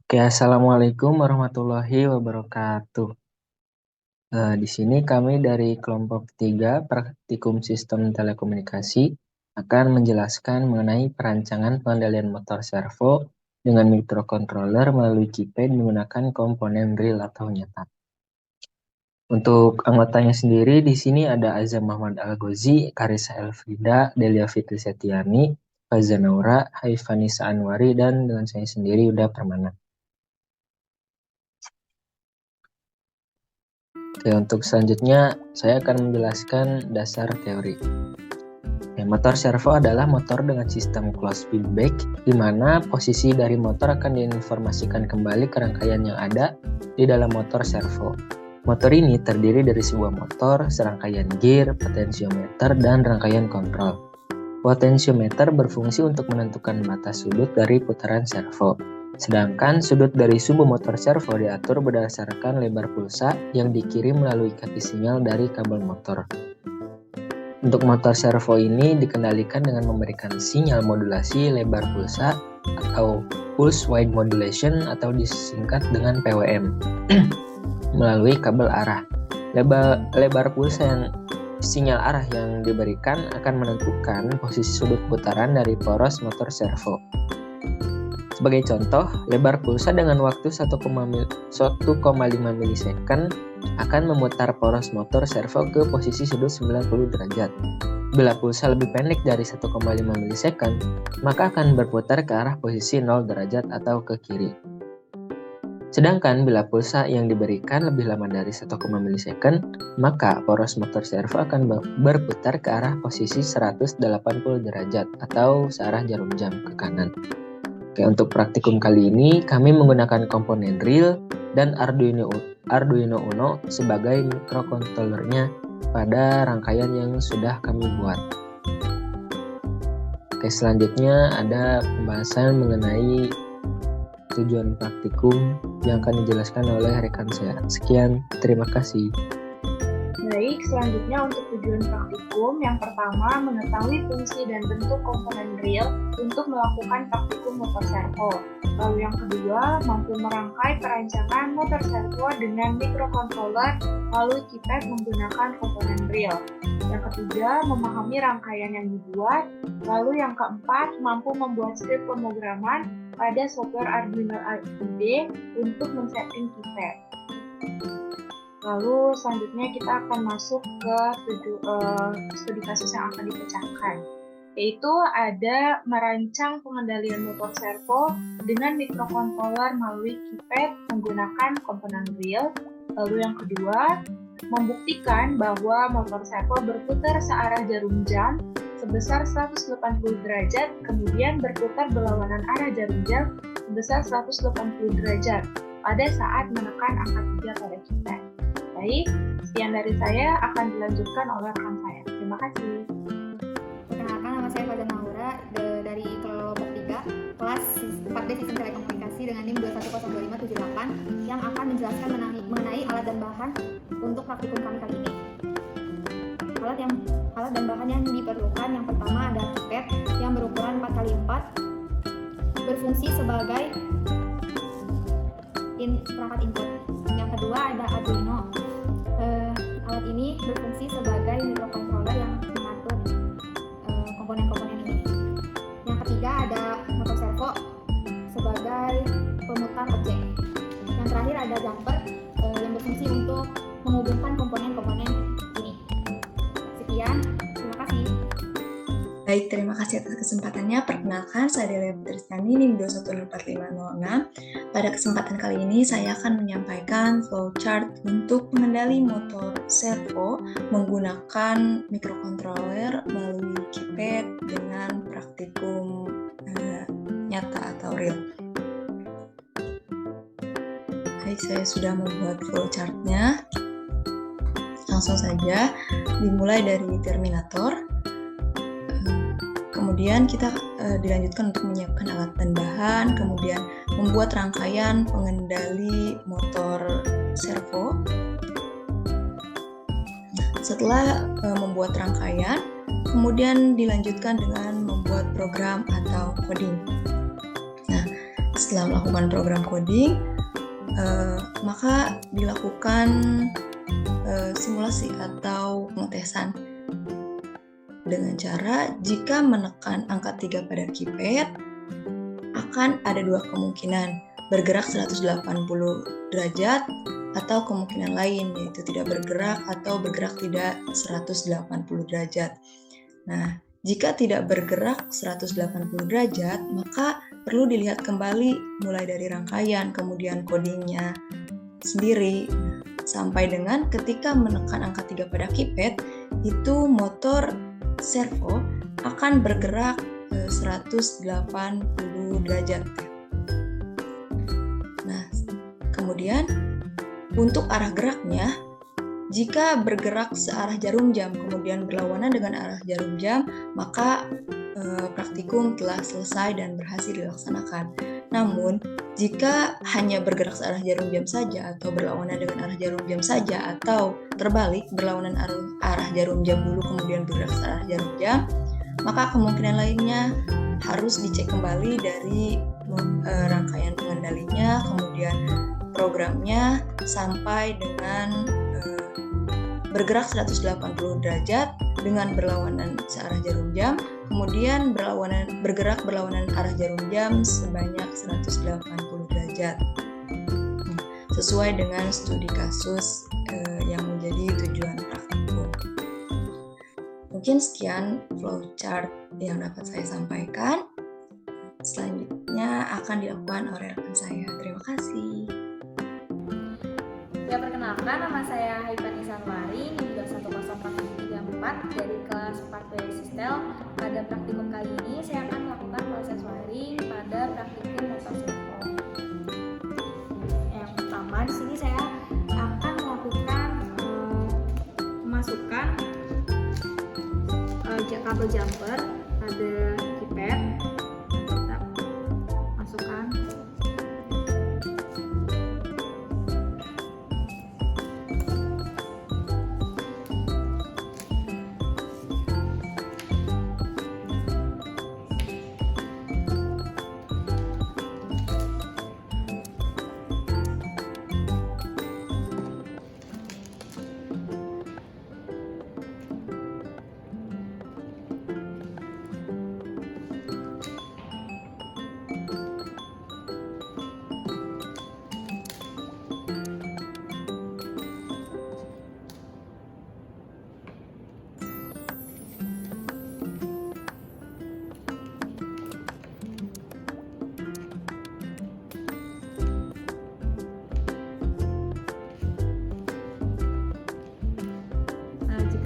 Oke, Assalamualaikum warahmatullahi wabarakatuh. Di sini kami dari kelompok 3 Praktikum Sistem Telekomunikasi akan menjelaskan mengenai perancangan pengendalian motor servo dengan microcontroller melalui keypad menggunakan komponen real atau nyata. Untuk anggotanya sendiri di sini ada Azam Muhammad Al-Ghozi, Karissa Elfrida, Delia Fitri Setiani, Faza Naura, Haifanisa Anwari, dan dengan saya sendiri Uda Permana. Oke, untuk selanjutnya saya akan menjelaskan dasar teori. Motor servo adalah motor dengan sistem closed feedback, di mana posisi dari motor akan diinformasikan kembali ke rangkaian yang ada di dalam motor servo. Motor ini terdiri dari sebuah motor, serangkaian gear, potensiometer, dan rangkaian kontrol. Potensiometer berfungsi untuk menentukan batas sudut dari putaran servo. Sedangkan sudut dari sumbu motor servo diatur berdasarkan lebar pulsa yang dikirim melalui kaki sinyal dari kabel motor. Untuk motor servo ini dikendalikan dengan memberikan sinyal modulasi lebar pulsa atau pulse width modulation atau disingkat dengan PWM melalui kabel arah. Lebar pulsa yang sinyal arah yang diberikan akan menentukan posisi sudut putaran dari poros motor servo. Sebagai contoh, lebar pulsa dengan waktu 1,5 milisecond akan memutar poros motor servo ke posisi sudut 90 derajat. Bila pulsa lebih pendek dari 1,5 milisecond, maka akan berputar ke arah posisi 0 derajat atau ke kiri. Sedangkan bila pulsa yang diberikan lebih lama dari 1, milisecond, maka poros motor servo akan berputar ke arah posisi 180 derajat atau searah jarum jam ke kanan. Oke, untuk praktikum kali ini kami menggunakan komponen real dan Arduino Uno sebagai microcontrollernya pada rangkaian yang sudah kami buat. Oke, selanjutnya ada pembahasan mengenai tujuan praktikum yang akan dijelaskan oleh rekan saya. Sekian, terima kasih. Baik, selanjutnya untuk tujuan praktikum, yang pertama mengetahui fungsi dan bentuk komponen real untuk melakukan praktikum motor servo. Lalu yang kedua, mampu merangkai perancangan motor servo dengan microcontroller melalui keypad menggunakan komponen real. Yang ketiga, memahami rangkaian yang dibuat. Lalu yang keempat, mampu membuat skrip pemrograman pada software Arduino IDE untuk men-setting keypad. Lalu selanjutnya kita akan masuk ke studi kasus yang akan dipecahkan, yaitu ada merancang pengendalian motor servo dengan microcontroller melalui keypad menggunakan komponen real. Lalu yang kedua, membuktikan bahwa motor servo berputar searah jarum jam sebesar 180 derajat, kemudian berputar berlawanan arah jarum jam sebesar 180 derajat pada saat menekan angka 3 pada keypad. Baik, sekian dari saya akan dilanjutkan oleh rekan saya. Terima kasih. Perkenalkan, nama saya Faza Naura dari kelompok 3 kelas 4D Sistem Telekomunikasi dengan NIM 2102578 yang akan menjelaskan mengenai alat dan bahan untuk praktikum kami kali ini. Alat dan bahan yang diperlukan, yang pertama ada keypad yang berukuran 4x4 berfungsi sebagai perangkat input. Yang kedua ada Arduino. Alat ini berfungsi sebagai microcontroller yang mengatur komponen-komponen ini. Yang ketiga ada motor servo sebagai pemutar objek. Yang terakhir ada jumper yang berfungsi untuk menghubungkan komponen-komponen ini. Sekian, terima kasih. Baik, terima kasih atas kesempatannya. Perkenalkan, saya Delia Fitri Setiani, NIM 2104506. Pada kesempatan kali ini, saya akan menyampaikan flowchart untuk pengendali motor servo menggunakan microcontroller melalui keypad dengan praktikum nyata atau real. Baik, saya sudah membuat flowchartnya. Langsung saja, dimulai dari terminator. Kemudian kita dilanjutkan untuk menyiapkan alat dan bahan, kemudian membuat rangkaian pengendali motor servo. Setelah membuat rangkaian, kemudian dilanjutkan dengan membuat program atau coding. Nah, setelah melakukan program coding, maka dilakukan simulasi atau pengetesan dengan cara jika menekan angka 3 pada keypad akan ada dua kemungkinan, bergerak 180 derajat atau kemungkinan lain yaitu tidak bergerak atau bergerak tidak 180 derajat. Nah, jika tidak bergerak 180 derajat, maka perlu dilihat kembali mulai dari rangkaian, kemudian codingnya sendiri, sampai dengan ketika menekan angka 3 pada keypad, itu motor servo akan bergerak 180 derajat. Nah, kemudian untuk arah geraknya, jika bergerak searah jarum jam kemudian berlawanan dengan arah jarum jam, maka praktikum telah selesai dan berhasil dilaksanakan. Namun, jika hanya bergerak searah jarum jam saja atau berlawanan dengan arah jarum jam saja atau terbalik berlawanan arah jarum jam dulu kemudian bergerak searah jarum jam, maka kemungkinan lainnya harus dicek kembali dari rangkaian pengendalinya, kemudian programnya sampai dengan bergerak 180 derajat dengan berlawanan searah jarum jam, kemudian bergerak berlawanan arah jarum jam sebanyak 180 derajat. Sesuai dengan studi kasus yang menjadi tujuan praktikum. Mungkin sekian flowchart yang dapat saya sampaikan. Selanjutnya akan dilakukan oleh rekan saya. Terima kasih. Ya, perkenalkan, nama saya Haifan Isanwari, NIM 2104734 dari kelas 4 Sistel. Pada praktikum kali ini saya akan melakukan proses wiring pada praktikum motor servo. Yang pertama di sini saya akan melakukan memasukkan kabel jumper pada keypad. Kita masukkan.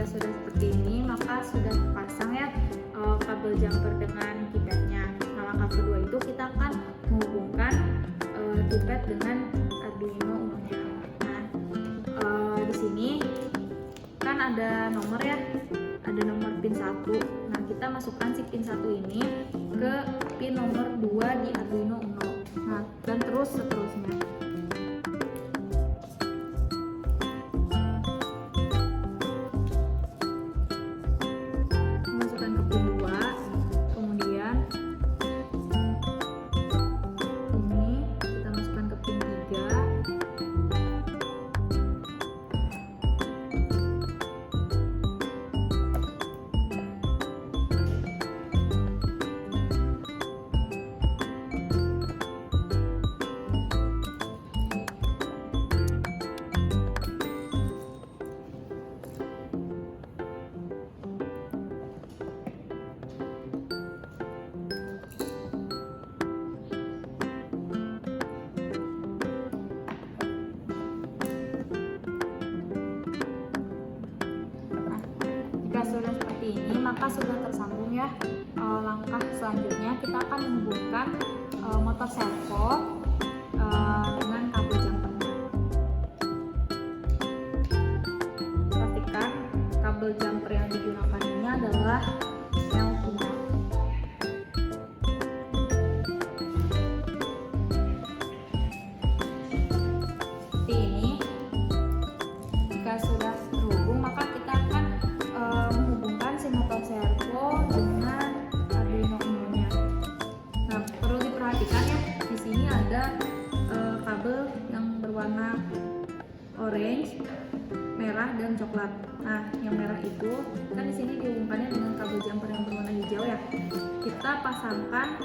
Sudah seperti ini, maka sudah terpasang ya kabel jumper dengan keypadnya. Nah, langkah kedua itu kita akan menghubungkan keypad dengan Arduino Uno-nya. Nah, di sini kan ada nomor ya, ada nomor pin 1. Nah, kita masukkan si pin 1 ini ke pin nomor 2 di Arduino Uno. Nah, dan terus seterusnya. Sudah seperti ini, maka sudah tersambung ya. Langkah selanjutnya kita akan menghubungkan motor servo dengan kabel jumpernya. Pastikan kabel jumper yang digunakan ini adalah yang punya. Seperti ini. Jika sudah terhubung, maka kita akan menghubungkan si motor servo dengan Arduino Uno-nya. Nah, perlu diperhatikan ya, di sini orange, merah, dan coklat. Nah, yang merah itu kan di sini dihubungkannya dengan kabel jumper yang berwarna hijau ya. Kita pasangkan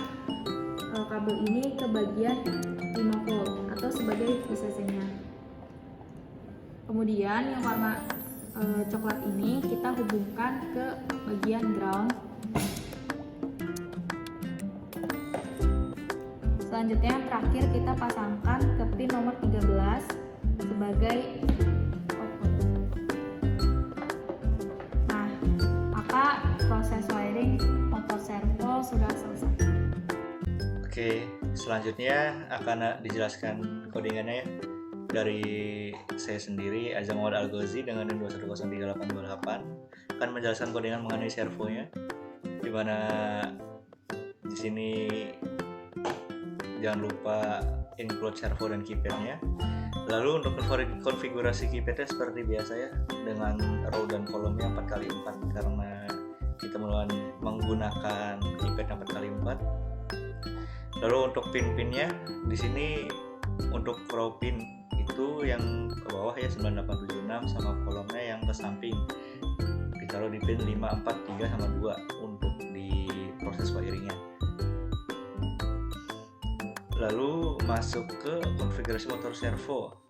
kabel ini ke bagian 5 volt atau sebagai VCC-nya. Kemudian yang warna coklat ini kita hubungkan ke bagian ground. Selanjutnya yang terakhir kita pasangkan ke pin nomor 13 sebagai output. Nah, maka proses wiring motor servo sudah selesai. Oke, selanjutnya akan dijelaskan codingannya ya. Dari saya sendiri, Azam Muhammad Al-Ghazi dengan NIM 2103828 akan menjelaskan codingan mengenai servonya, di mana di sini jangan lupa include servo dan keypadnya. Lalu untuk konfigurasi keypadnya seperti biasa ya, dengan row dan kolomnya 4x4 karena kita menggunakan keypad yang 4x4. Lalu untuk pin-pinnya di sini untuk row pin itu yang ke bawah ya 9876 sama kolomnya yang ke samping ditaruh di pin 5, 4, 3 sama 2 untuk di proses wiringnya. Lalu masuk ke konfigurasi motor servo,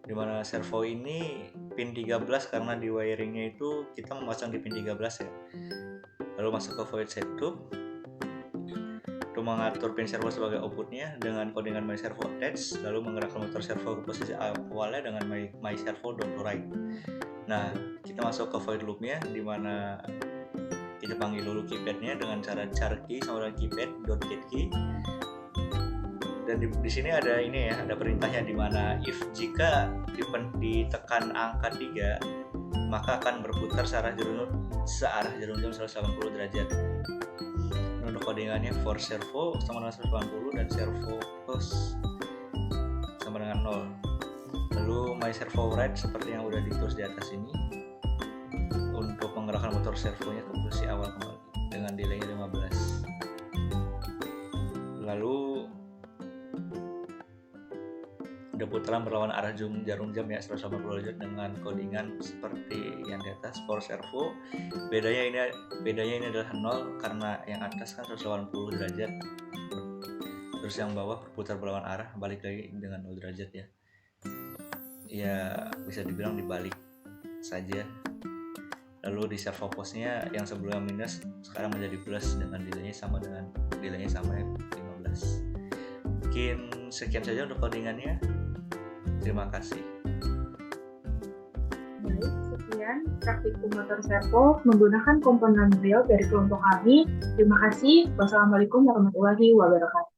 dimana servo ini pin 13 karena di wiringnya itu kita memasang di pin 13 ya. Lalu masuk ke void setup untuk mengatur pin servo sebagai outputnya dengan codingan my servo attach, lalu menggerakkan motor servo ke posisi awalnya dengan my servo dot right. Nah, kita masuk ke void loopnya, dimana kita panggil dulu keypadnya dengan cara char key sama dengan keypad dot get key. Dan di sini ada ini ya, ada perintahnya di mana if jika ditekan angka 3 maka akan berputar searah jarum jam 180 derajat. Untuk codingannya for servo sama dengan 180 dan servo plus sama dengan 0. Lalu my servo right seperti yang udah ditulis di atas ini untuk menggerakkan motor servonya ke posisi awal kembali dengan delaynya 15. Lalu ada putaran berlawan arah jarum jam ya 180 derajat dengan codingan seperti yang di atas for servo. Bedanya ini adalah 0 karena yang atas kan 180 derajat, terus yang bawah berputar berlawan arah balik lagi dengan 0 derajat ya. Ya bisa dibilang dibalik saja. Lalu di servo postnya yang sebelumnya minus sekarang menjadi plus dengan delaynya sama ya 15. Mungkin sekian saja untuk codingannya. Terima kasih. Baik, sekian praktikum motor servo menggunakan komponen real dari kelompok kami. Terima kasih. Wassalamualaikum warahmatullahi wabarakatuh.